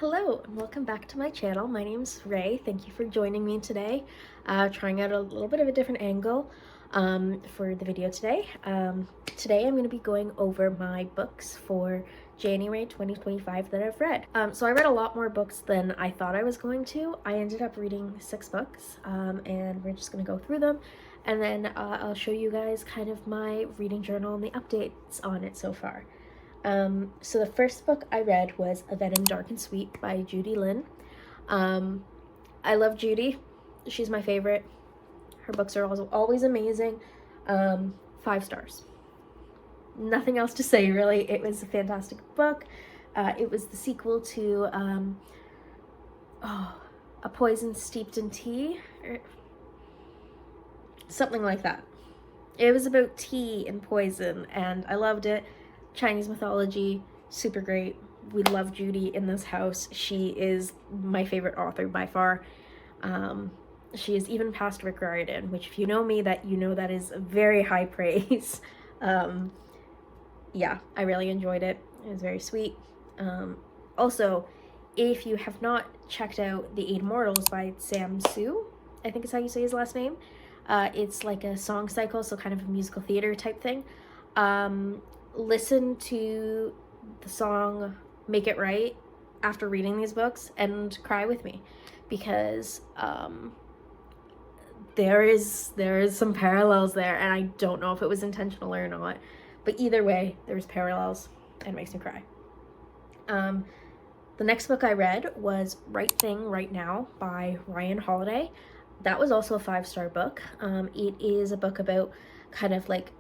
Hello and welcome back to my channel. My name's Ray. Thank you for joining me today. Trying out a little bit of a different angle for the video today. Today I'm going to be going over my books for January 2025 that I've read. So I read a lot more books than I thought I was going to. I ended up reading 6 books and we're just going to go through them, and then I'll show you guys kind of my reading journal and the updates on it so far. So the first book I read was A Venom Dark and Sweet by Judy Lin. I love Judy. She's my favorite. Her books are always amazing. 5 stars. Nothing else to say, really. It was a fantastic book. It was the sequel to A Poison Steeped in Tea, or something like that. It was about tea and poison, and I loved it. Chinese mythology, super great. We love Judy in this house. She is my favorite author by far. She is even past Rick Riordan, which if you know me, that you know that is very high praise. Yeah, I really enjoyed it. It was very sweet. Also, if you have not checked out The Eight Immortals by Sam Hsu, I think is how you say his last name. It's like a song cycle, so kind of a musical theater type thing. Listen to the song Make It Right after reading these books and cry with me, because there is some parallels there, and I don't know if it was intentional or not, but either way there's parallels and it makes me cry. The next book I read was Right Thing Right Now by Ryan Holiday. That was also a 5-star book. It is a book about kind of like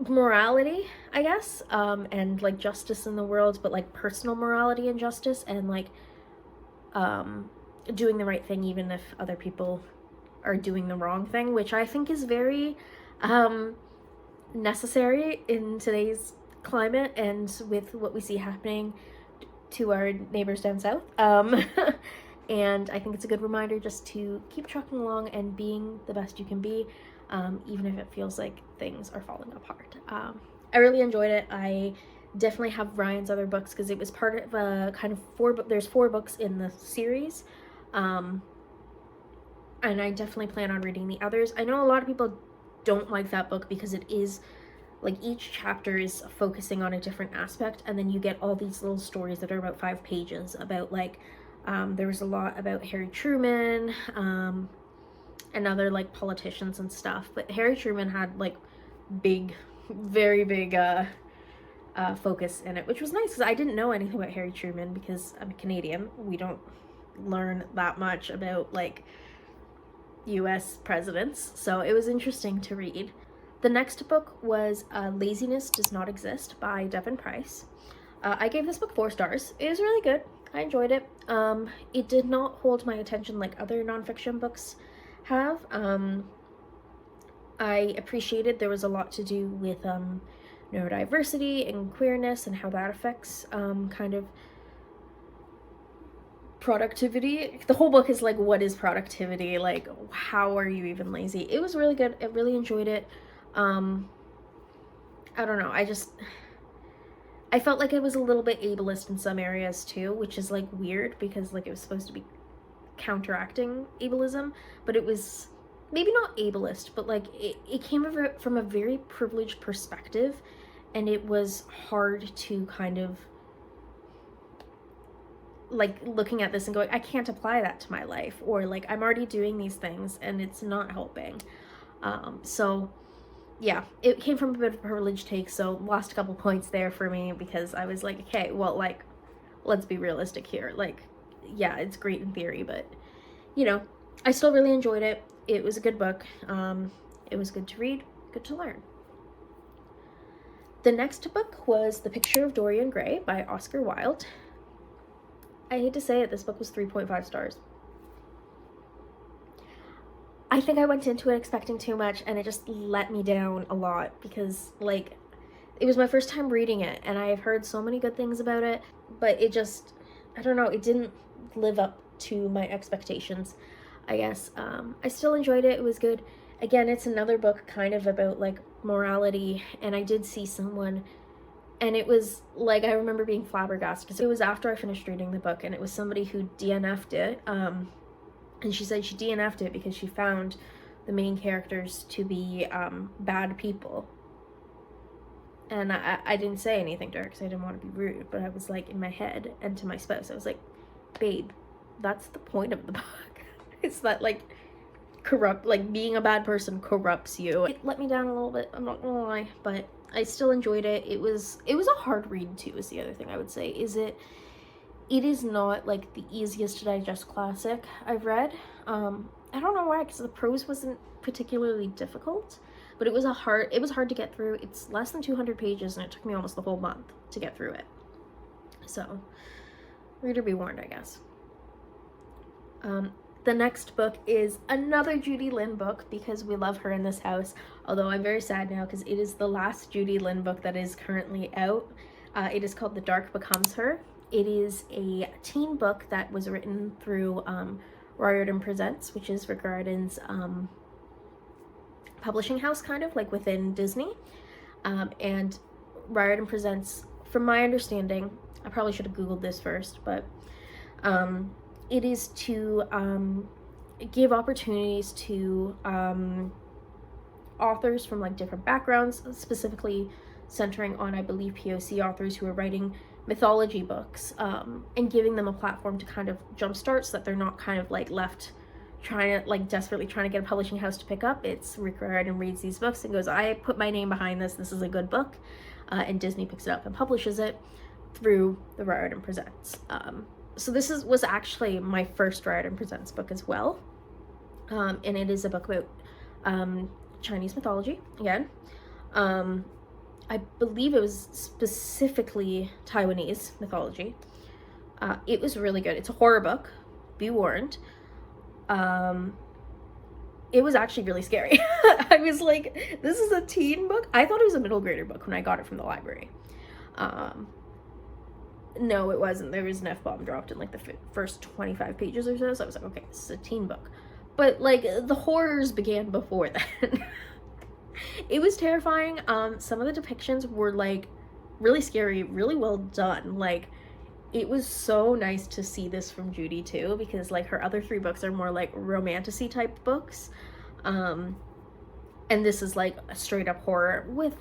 morality, I guess, and like justice in the world, but like personal morality and justice, and like doing the right thing even if other people are doing the wrong thing, which I think is very necessary in today's climate and with what we see happening to our neighbors down south. And I think it's a good reminder just to keep trucking along and being the best you can be, even if it feels like things are falling apart. I really enjoyed it. I definitely have Ryan's other books because it was part of a kind of there's 4 books in the series. And I definitely plan on reading the others. I know a lot of people don't like that book because it is like each chapter is focusing on a different aspect, and then you get all these little stories that are about 5 pages about like there was a lot about Harry Truman, and other like politicians and stuff, but Harry Truman had like very big focus in it, which was nice because I didn't know anything about Harry Truman because I'm a Canadian. We don't learn that much about like US presidents, so it was interesting to read. The next book was Laziness Does Not Exist by Devin Price. I gave this book 4 stars. It was really good. I enjoyed it. It did not hold my attention like other nonfiction books have. I appreciated there was a lot to do with neurodiversity and queerness and how that affects kind of productivity. The whole book is like, what is productivity? Like, how are you even lazy? It was really good. I really enjoyed it. I don't know. I felt like it was a little bit ableist in some areas too, which is like weird because like it was supposed to be counteracting ableism, but it was maybe not ableist, but like it came from a very privileged perspective, and it was hard to kind of like looking at this and going, I can't apply that to my life, or like I'm already doing these things and it's not helping. So yeah, it came from a bit of a privileged take, so lost a couple points there for me because I was like, okay, well, like, let's be realistic here. Like, yeah, it's great in theory, but, you know, I still really enjoyed it. It was a good book. It was good to read, good to learn. The next book was The Picture of Dorian Gray by Oscar Wilde. I hate to say it, this book was 3.5 stars. I think I went into it expecting too much, and it just let me down a lot because, like, it was my first time reading it, and I've heard so many good things about it, but it just, I don't know, it didn't live up to my expectations, I guess. I still enjoyed it. It was good. Again, it's another book kind of about, like, morality, and I did see someone And it was like, I remember being flabbergasted. It was after I finished reading the book, and it was somebody who DNF'd it. And she said she DNF'd it because she found the main characters to be bad people. And I didn't say anything to her because I didn't want to be rude, but I was like, in my head, and to my spouse, I was like, babe, that's the point of the book. It's that, like, being a bad person corrupts you. It let me down a little bit, I'm not gonna lie, but I still enjoyed it. It was a hard read too, is the other thing I would say. It is not like the easiest to digest classic I've read. I don't know why, because the prose wasn't particularly difficult, but it was hard to get through. It's less than 200 pages, and it took me almost the whole month to get through it. So, reader be warned, I guess. The next book is another Judy Lynn book, because we love her in this house, although I'm very sad now because it is the last Judy Lynn book that is currently out. It is called The Dark Becomes Her. It is a teen book that was written through Riordan Presents, which is Rick Riordan's publishing house, kind of like within Disney. And Riordan Presents, from my understanding, I probably should have Googled this first, but it is to give opportunities to authors from like different backgrounds, specifically centering on, I believe, POC authors who are writing mythology books, and giving them a platform to kind of jumpstart, so that they're not kind of like left desperately trying to get a publishing house to pick up. It's Rick Riordan reads these books and goes, I put my name behind this is a good book, and Disney picks it up and publishes it through the Riordan Presents. So this was actually my first Riordan Presents book as well, and it is a book about Chinese mythology again. I believe it was specifically Taiwanese mythology. It was really good. It's a horror book, be warned. It was actually really scary. I was like, this is a teen book? I thought it was a middle grader book when I got it from the library. No, it wasn't. There was an F-bomb dropped in like the first 25 pages or so. So I was like, okay, this is a teen book. But like, the horrors began before then. It was terrifying. Some of the depictions were like really scary, really well done. Like, it was so nice to see this from Judy too, because like her other 3 books are more like romantasy type books. And this is like a straight up horror with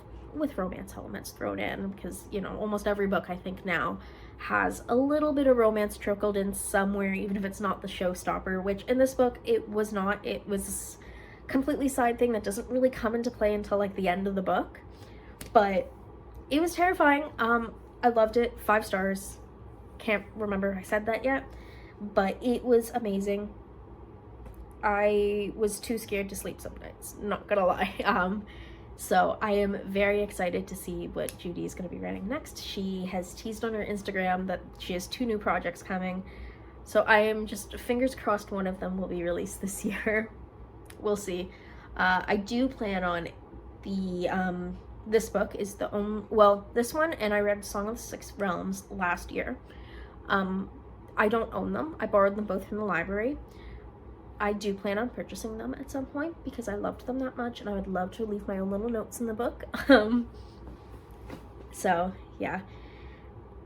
romance elements thrown in, because, you know, almost every book I think now has a little bit of romance trickled in somewhere, even if it's not the showstopper, which in this book it was not. It was a completely side thing that doesn't really come into play until like the end of the book. But it was terrifying. I loved it. 5 stars. Can't remember if I said that yet, but it was amazing. I was too scared to sleep some nights, not gonna lie. So I am very excited to see what Judy is going to be writing next. She has teased on her Instagram that she has 2 new projects coming, so I am just fingers crossed one of them will be released this year. We'll see. I do plan on this book is the only, well, this one, and I read Song of the Six Realms last year. I don't own them. I borrowed them both from the library. I do plan on purchasing them at some point because I loved them that much, and I would love to leave my own little notes in the book. So yeah,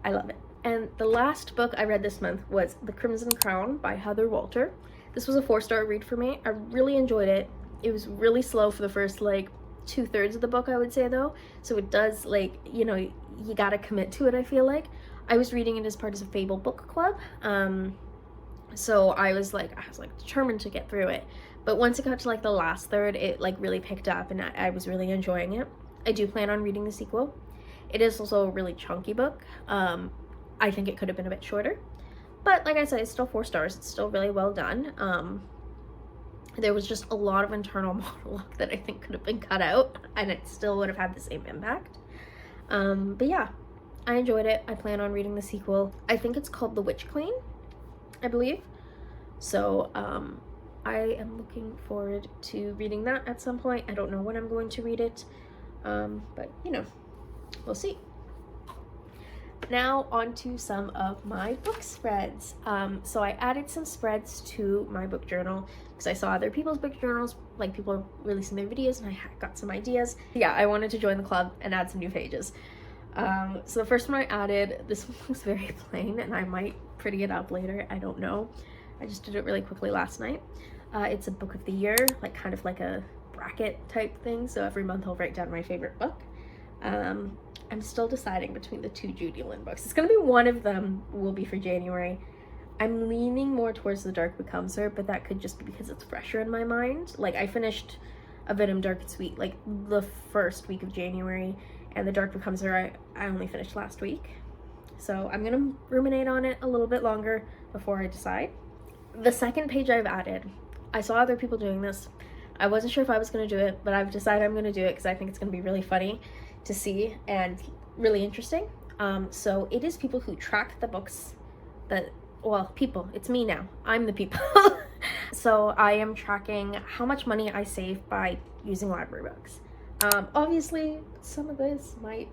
I love it. And the last book I read this month was The Crimson Crown by Heather Walter. This was a 4-star read for me. I really enjoyed it. It was really slow for the first like 2/3 of the book, I would say, though. So it does, like, you know, you gotta commit to it, I feel like. I was reading it as part of a Fable book club. So I was like determined to get through it. But once it got to like the last third, it like really picked up, and I was really enjoying it. I do plan on reading the sequel. It is also a really chunky book. I think it could have been a bit shorter. But like I said, it's still 4 stars. It's still really well done. There was just a lot of internal monologue that I think could have been cut out, and it still would have had the same impact. But yeah, I enjoyed it. I plan on reading the sequel. I think it's called The Witch Queen, I believe. So I am looking forward to reading that at some point. I don't know when I'm going to read it, but you know, we'll see. Now on to some of my book spreads. So I added some spreads to my book journal because I saw other people's book journals, like people are releasing their videos, and I got some ideas. Yeah, I wanted to join the club and add some new pages. So the first one I added, this one looks very plain, and I might pretty it up later, I don't know. I just did it really quickly last night. It's a book of the year, like kind of like a bracket type thing, so every month I'll write down my favorite book. I'm still deciding between the two Judy Lynn books. It's gonna be one of them will be for January. I'm leaning more towards The Dark Becomes Her, but that could just be because it's fresher in my mind. Like, I finished A Venom Dark and Sweet like the first week of January, and The Dark Becomes Her I only finished last week. So I'm gonna ruminate on it a little bit longer before I decide. The second page I've added, I saw other people doing this. I wasn't sure if I was gonna do it, but I've decided I'm gonna do it because I think it's gonna be really funny to see and really interesting. So it is people who track the books that, well, people, it's me now. I'm the people. So I am tracking how much money I save by using library books. Obviously, some of this might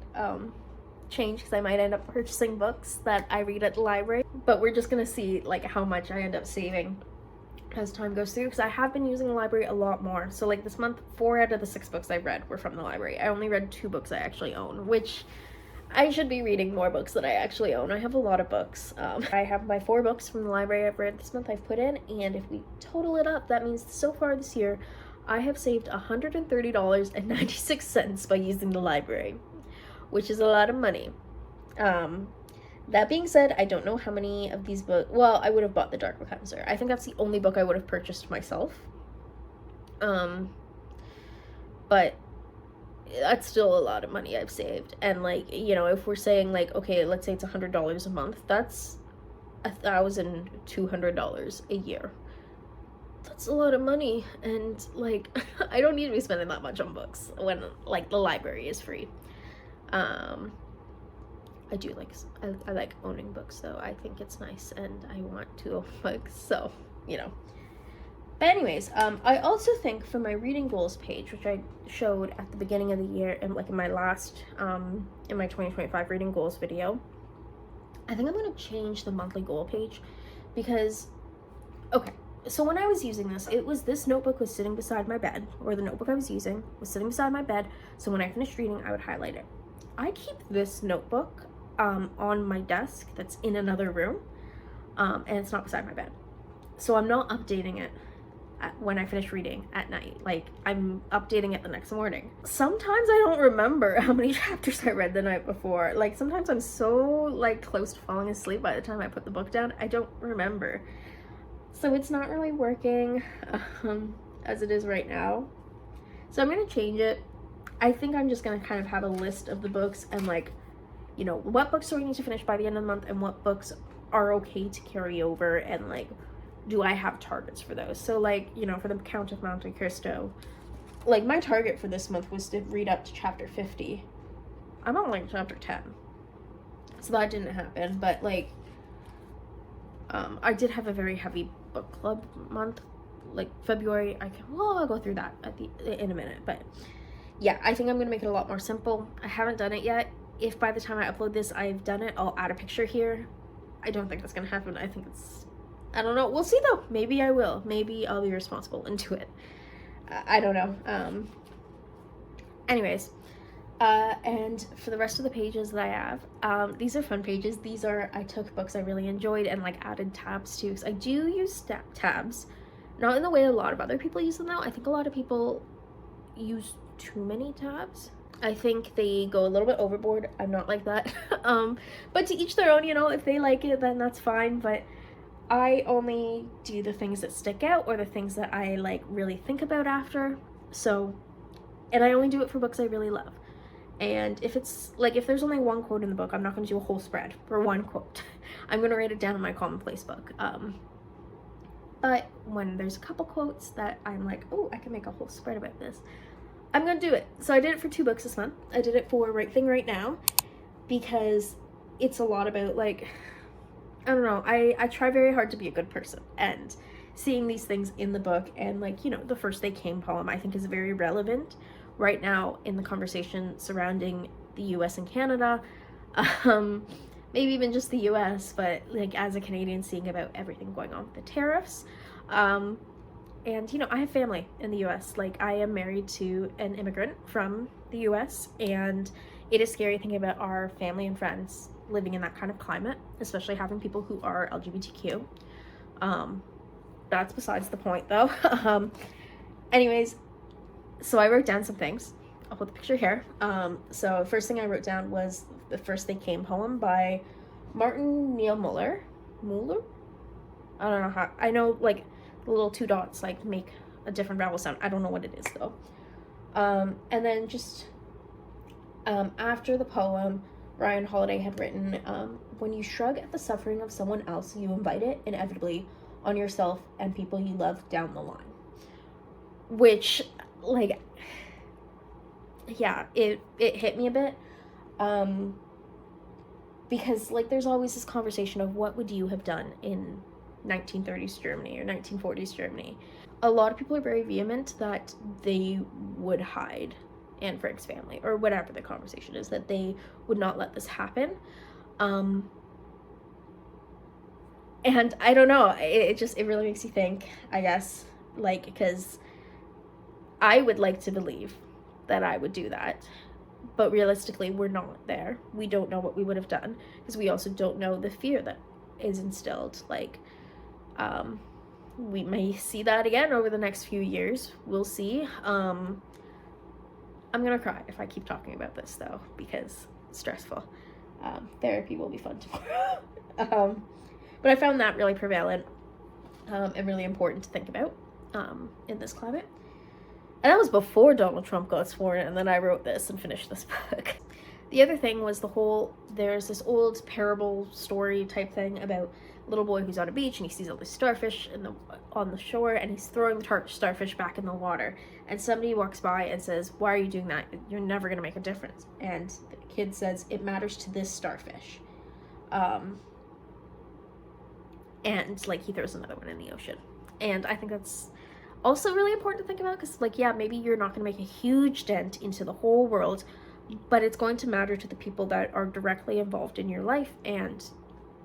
change because I might end up purchasing books that I read at the library, but we're just gonna see like how much I end up saving as time goes through, because I have been using the library a lot more. So like this month, 4 out of the 6 books I read were from the library. I only read 2 books I actually own, which I should be reading more books that I actually own. I have a lot of books. I have my 4 books from the library I've read this month I've put in, and if we total it up, that means so far this year I have saved $130.96 by using the library, which is a lot of money. That being said, I don't know how many of these books, well, I would have bought The Dark Becomes Her. I think that's the only book I would have purchased myself. But that's still a lot of money I've saved. And like, you know, if we're saying like, okay, let's say it's $100 a month, that's $1,200 a year. That's a lot of money, and like I don't need to be spending that much on books when like the library is free. I do like, I like owning books though. I think it's nice and I want to own books, so, you know. But anyways, I also think for my reading goals page, which I showed at the beginning of the year and like in my last, in my 2025 reading goals video, I think I'm going to change the monthly goal page because, okay, so when I was using this, this notebook was sitting beside my bed, or the notebook I was using was sitting beside my bed, so when I finished reading, I would highlight it. I keep this notebook on my desk that's in another room, and it's not beside my bed. So I'm not updating it when I finish reading at night. Like, I'm updating it the next morning. Sometimes I don't remember how many chapters I read the night before. Like, sometimes I'm so, like, close to falling asleep by the time I put the book down, I don't remember. So it's not really working as it is right now. So I'm gonna change it. I think I'm just gonna kind of have a list of the books and like, you know, what books do I need to finish by the end of the month and what books are okay to carry over, and like, do I have targets for those? So like, you know, for the Count of Monte Cristo, like my target for this month was to read up to chapter 50. I'm on like chapter 10. So that didn't happen, but like, I did have a very heavy book club month, like February. I'll go through that in a minute, but yeah, I think I'm gonna make it a lot more simple. I haven't done it yet. If by the time I upload this I've done it, I'll add a picture here. I don't think that's gonna happen. I think I don't know. We'll see though. Maybe I will. Maybe I'll be responsible and do it. I don't know. Anyways, and for the rest of the pages that I have, these are fun pages. I took books I really enjoyed and like added tabs to, because I do use tabs. Not in the way a lot of other people use them though. I think a lot of people use too many tabs. I think they go a little bit overboard. I'm not like that. But to each their own, you know, if they like it, then that's fine. But I only do the things that stick out or the things that I like really think about after. So, and I only do it for books I really love. And if it's like, if there's only one quote in the book, I'm not going to do a whole spread for one quote. I'm going to write it down in my commonplace book. But when there's a couple quotes that I'm like, oh, I can make a whole spread about this, I'm gonna do it. So I did it for 2 books this month. I did it for Right Thing Right Now because it's a lot about like, I don't know, I try very hard to be a good person, and seeing these things in the book and like, you know, the First They Came poem I think is very relevant right now in the conversation surrounding the US and Canada, maybe even just the US, but like as a Canadian seeing about everything going on with the tariffs. And, you know, I have family in the US. Like, I am married to an immigrant from the US, and it is scary thinking about our family and friends living in that kind of climate, especially having people who are LGBTQ. That's besides the point, though. Anyways, so I wrote down some things. I'll put the picture here. So first thing I wrote down was The First They Came poem by Martin Neil Muller. Muller? I don't know how. I know, like, the little two dots, like, make a different vowel sound. I don't know what it is, though. And then just after the poem, Ryan Holiday had written, when you shrug at the suffering of someone else, you invite it inevitably on yourself and people you love down the line. Which, like, yeah, it hit me a bit. Because, like, there's always this conversation of what would you have done in 1930s Germany or 1940s Germany. A lot of people are very vehement that they would hide Anne Frank's family, or whatever the conversation is, that they would not let this happen. And I don't know, it really makes you think, I guess, like, because I would like to believe that I would do that, but realistically, we're not there. We don't know what we would have done, because we also don't know the fear that is instilled. Like, we may see that again over the next few years. We'll see. I'm gonna cry if I keep talking about this, though, because it's stressful. Therapy will be fun tomorrow. But I found that really prevalent and really important to think about in this climate. And that was before Donald Trump got sworn in, and then I wrote this and finished this book. The other thing was there's this old parable story type thing about a little boy who's on a beach and he sees all these starfish on the shore, and he's throwing the starfish back in the water. And somebody walks by and says, "Why are you doing that? You're never going to make a difference." And the kid says, "It matters to this starfish." And, like, he throws another one in the ocean. And I think that's also really important to think about, because, like, yeah, maybe you're not going to make a huge dent into the whole world, but it's going to matter to the people that are directly involved in your life. And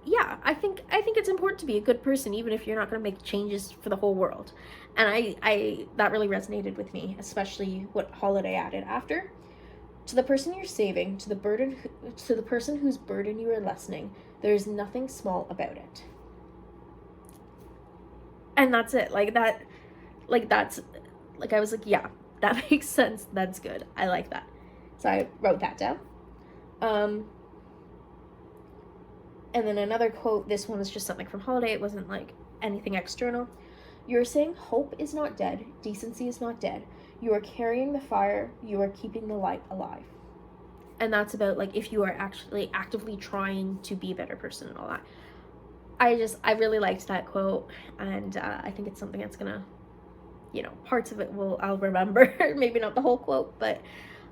yeah, I think it's important to be a good person, even if you're not going to make changes for the whole world. And I that really resonated with me, especially what Holiday added after. To the person you're saving, to the person whose burden you are lessening, there is nothing small about it. And that's it. That's I was like, yeah, that makes sense. That's good. I like that. So I wrote that down. And then another quote, this one was just something from Holiday. It wasn't, like, anything external. "You're saying hope is not dead, decency is not dead. You are carrying the fire, you are keeping the light alive." And that's about, like, if you are actually actively trying to be a better person and all that. I really liked that quote, and I think it's something that's gonna, parts of it I'll remember. Maybe not the whole quote, but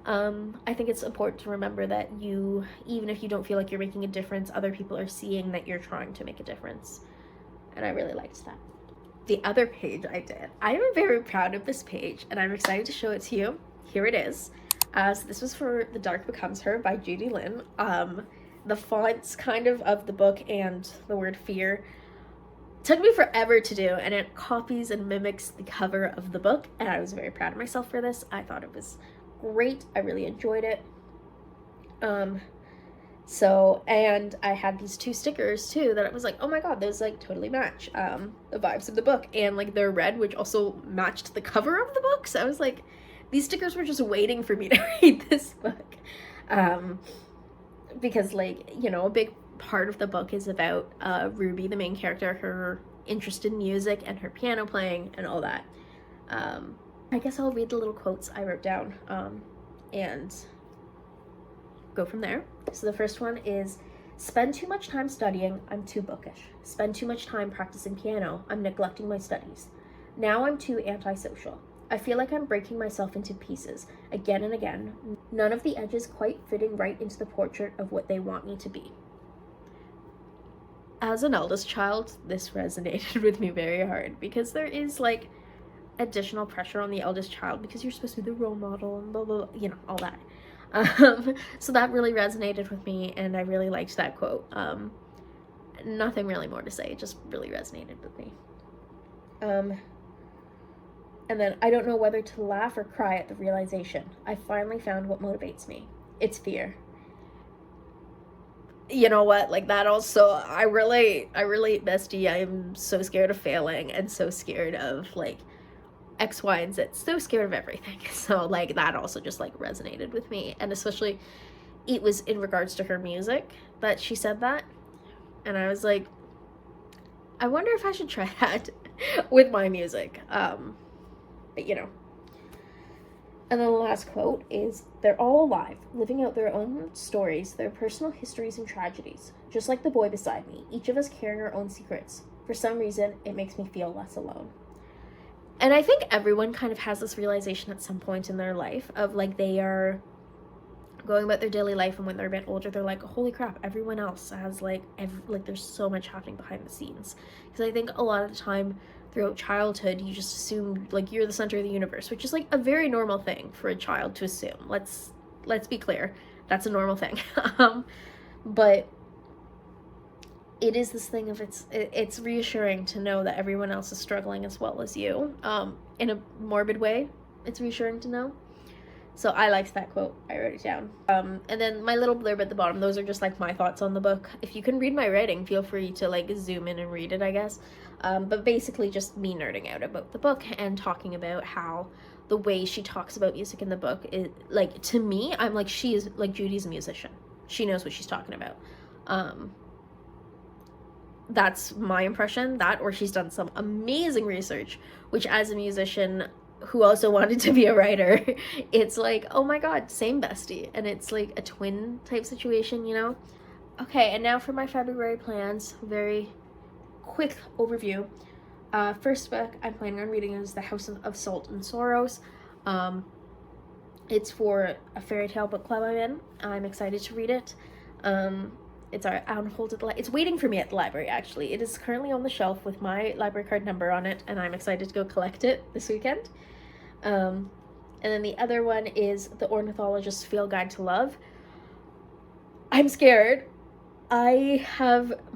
I think it's important to remember that even if you don't feel like you're making a difference, other people are seeing that you're trying to make a difference. And I really liked that. The other page I did, I am very proud of this page, and I'm excited to show it to you. Here it is. So this was for The Dark Becomes Her by Judy Lynn. The fonts kind of the book and the word fear took me forever to do, and it copies and mimics the cover of the book, and I was very proud of myself for this. I thought it was great. I really enjoyed it. And I had these two stickers too that I was like, oh my god, those, like, totally match the vibes of the book, and, like, they're red, which also matched the cover of the book. So I was like, these stickers were just waiting for me to read this book. Because, like, a big part of the book is about Ruby, the main character, her interest in music and her piano playing and all that. I guess I'll read the little quotes I wrote down and go from there. So the first one is, "Spend too much time studying, I'm too bookish. Spend too much time practicing piano, I'm neglecting my studies. Now I'm too antisocial. I feel like I'm breaking myself into pieces, again and again, none of the edges quite fitting right into the portrait of what they want me to be." As an eldest child, this resonated with me very hard, because there is, like, additional pressure on the eldest child, because you're supposed to be the role model and blah, blah, blah, all that. So that really resonated with me, and I really liked that quote. Nothing really more to say, it just really resonated with me. And then, "I don't know whether to laugh or cry at the realization. I finally found what motivates me. It's fear. you know what, like that also, I relate, bestie. I am so scared of failing and so scared of like X, Y, and Z. So scared of everything. So like that also just like resonated with me. And especially it was in regards to her music that she said that. And I was like, I wonder if I should try that with my music. But you know. And then the last quote is, they're all alive, living out their own stories, their personal histories and tragedies. Just like the boy beside me, each of us carrying our own secrets. For some reason, it makes me feel less alone. And I think everyone kind of has this realization at some point in their life of like they are going about their daily life, and when they're a bit older, they're like, holy crap, everyone else has like there's so much happening behind the scenes. Because I think a lot of the time throughout childhood, you just assume like you're the center of the universe, which is like a very normal thing for a child to assume. Let's be clear, that's a normal thing. But it is this thing of it's reassuring to know that everyone else is struggling as well as you. In a morbid way, it's reassuring to know. So I liked that quote. I wrote it down. And then my little blurb at the bottom, those are just like my thoughts on the book. If you can read my writing, feel free to like zoom in and read it, I guess. But basically just me nerding out about the book and talking about how the way she talks about music in the book is like, to me, I'm like, she is like, Judy's a musician. She knows what she's talking about. That's my impression, that, or she's done some amazing research, which as a musician who also wanted to be a writer, it's like, oh my god, same bestie. And it's like a twin type situation, you know? Okay, and now for my February plans. Very quick overview. First book I'm planning on reading is The House of Salt and Sorrows. It's for a fairy tale book club I'm in. I'm excited to read it. It's on hold at it's waiting for me at the library, actually. It is currently on the shelf with my library card number on it, and I'm excited to go collect it this weekend. And then the other one is The Ornithologist's Field Guide to Love. I'm scared. My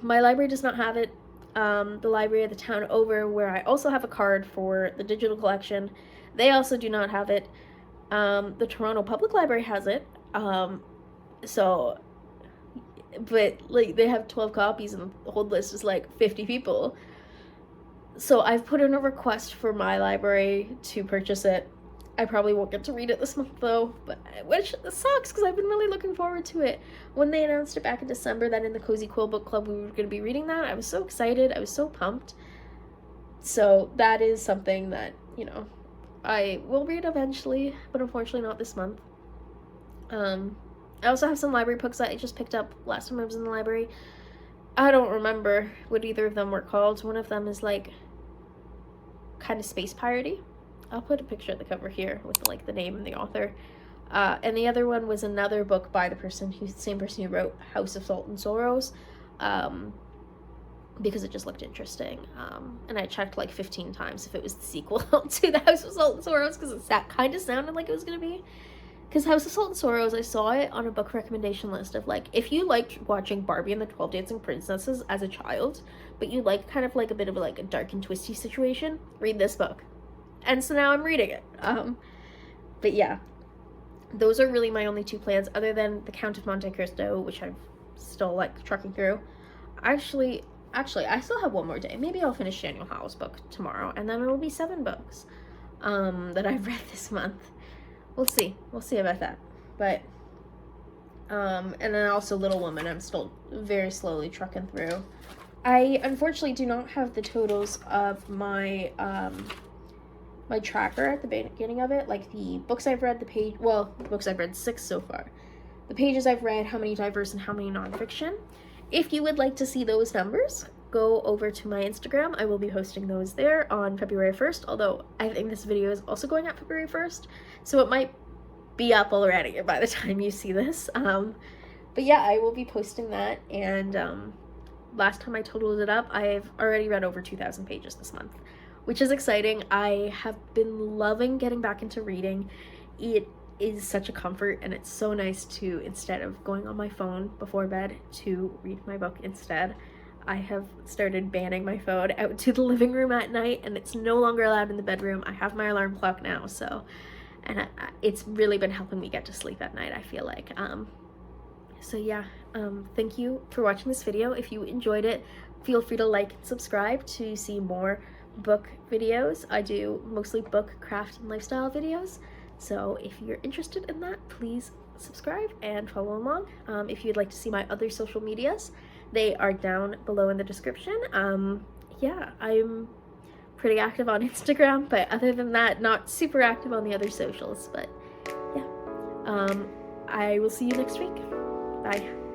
library does not have it. The library of the town over, where I also have a card for the digital collection, they also do not have it. The Toronto Public Library has it. But like they have 12 copies and the hold list is like 50 people. So I've put in a request for my library to purchase it. I probably won't get to read it this month though, which sucks because I've been really looking forward to it. When they announced it back in December that in the Cozy Quill Book Club we were going to be reading that, I was so excited. I was so pumped. So that is something that, you know, I will read eventually, but unfortunately not this month. I also have some library books that I just picked up last time I was in the library. I don't remember what either of them were called. One of them is like kind of space piratey. I'll put a picture of the cover here with like the name and the author. And the other one was another book by the same person who wrote House of Salt and Sorrows, because it just looked interesting. And I checked like 15 times if it was the sequel to the House of Salt and Sorrows, because that kind of sounded like it was going to be. Because House of Salt and Sorrows, I saw it on a book recommendation list of like, if you liked watching Barbie and the 12 Dancing Princesses as a child, but you like kind of like a bit of like a dark and twisty situation, read this book. And so now I'm reading it. But yeah, those are really my only two plans, other than The Count of Monte Cristo, which I'm still like trucking through. Actually, I still have one more day. Maybe I'll finish Daniel Howell's book tomorrow, and then it'll be 7 books that I've read this month. We'll see about that. But and then also Little Woman, I'm still very slowly trucking through. I unfortunately do not have the totals of my my tracker at the beginning of it, like the books I've read, the books I've read 6 so far, the pages I've read, how many diverse and how many nonfiction. If you would like to see those numbers, go over to my Instagram. I will be posting those there on February 1st, although I think this video is also going up February 1st, so it might be up already by the time you see this. But yeah, I will be posting that, and last time I totaled it up, I've already read over 2,000 pages this month, which is exciting. I have been loving getting back into reading. It is such a comfort, and it's so nice to, instead of going on my phone before bed, to read my book instead. I have started banning my phone out to the living room at night, and it's no longer allowed in the bedroom. I have my alarm clock now, so, and it's really been helping me get to sleep at night, I feel like. So yeah, thank you for watching this video. If you enjoyed it, feel free to like and subscribe to see more book videos. I do mostly book, craft, and lifestyle videos. So if you're interested in that, please subscribe and follow along. If you'd like to see my other social medias, they are down below in the description. Yeah, I'm pretty active on Instagram, but other than that, not super active on the other socials. But yeah, I will see you next week. Bye.